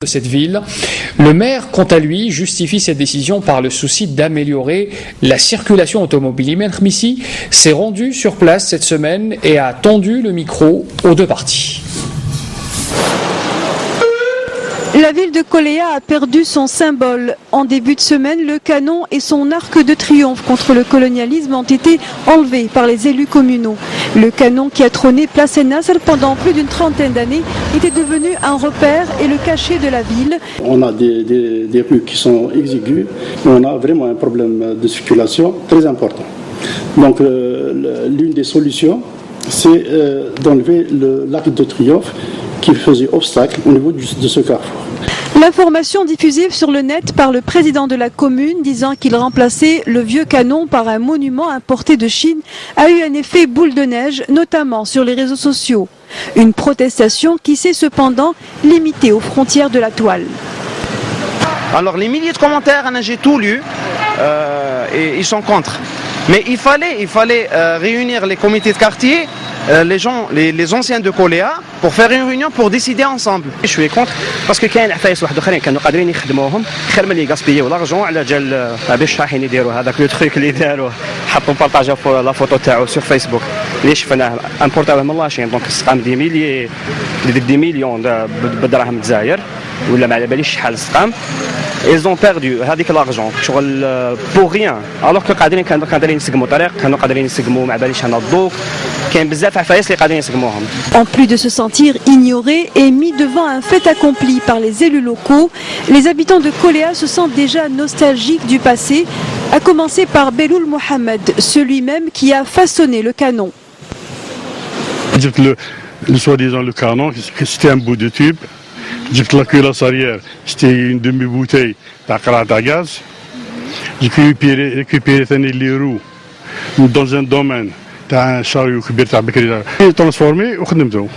de cette ville. Le maire, quant à lui, justifie cette décision par le souci d'améliorer la circulation automobile. Imen Khmissi s'est rendu sur place cette semaine et a tendu le micro aux deux parties. La ville de Koléa a perdu son symbole. En début de semaine, le canon et son arc de triomphe contre le colonialisme ont été enlevés par les élus communaux. Le canon qui a trôné place Nasr pendant plus d'une trentaine d'années était devenu un repère et le cachet de la ville. On a des rues qui sont exiguës, mais on a vraiment un problème de circulation très important. Donc l'une des solutions, c'est d'enlever l'arc de triomphe qui faisait obstacle au niveau de ce carrefour. L'information diffusée sur le net par le président de la commune disant qu'il remplaçait le vieux canon par un monument importé de Chine a eu un effet boule de neige, notamment sur les réseaux sociaux. Une protestation qui s'est cependant limitée aux frontières de la toile. Alors les milliers de commentaires, j'ai tout lu et ils sont contre. Mais il fallait réunir les comités de quartier, les anciens de Koléa, pour faire une réunion pour décider ensemble. Je suis contre parce que كاين عفايس واحد اخرين كانوا قادرين يخدموهم خير ملي يغاسبيو لارجون على جال باش رايحين يديروا هذاك لو تريك اللي داروه حطوا بارطاجاو لا فوتو تاعو سور فيسبوك اللي شفناه امبورتاوه من لاشين دونك استقام دي مليون بالدراهم الجزائر ولا ما على باليش شحال استقام. Ils ont perdu هذيك l'argent pour rien alors que كانوا قادرين يسقموا طريق كانوا قادرين يسقموا ما باليش هنا الضوء كاين بزاف عفايس اللي قادرين يسقموهم. En plus de se sentir ignorés et mis devant un fait accompli par les élus locaux, les habitants de Koléa se sentent déjà nostalgiques du passé, à commencer par Beloul Mohamed, celui-même qui a façonné le canon. Le soi-disant le canon, c'était un bout de tube. J'ai la culasse arrière, c'était une demi-bouteille de gaz. J'ai récupéré les roues dans un domaine d'un chariot qui est transformé au Khnimdou.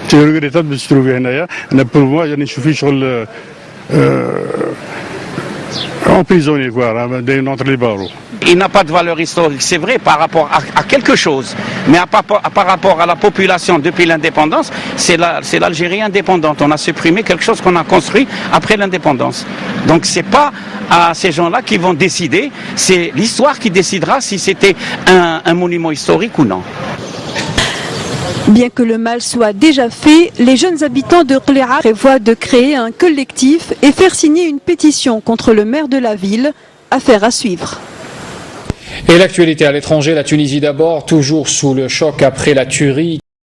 C'est regrettable de se trouver là. Pour moi, il y a une chauffeur emprisonné entre les barreaux. Il n'a pas de valeur historique, c'est vrai, par rapport à quelque chose. Mais par rapport à la population depuis l'indépendance, c'est l'Algérie indépendante. On a supprimé quelque chose qu'on a construit après l'indépendance. Donc c'est pas à ces gens-là qui vont décider, c'est l'histoire qui décidera si c'était un monument historique ou non. Bien que le mal soit déjà fait, les jeunes habitants de Koléa prévoient de créer un collectif et faire signer une pétition contre le maire de la ville. Affaire à suivre. Et l'actualité à l'étranger, la Tunisie d'abord, toujours sous le choc après la tuerie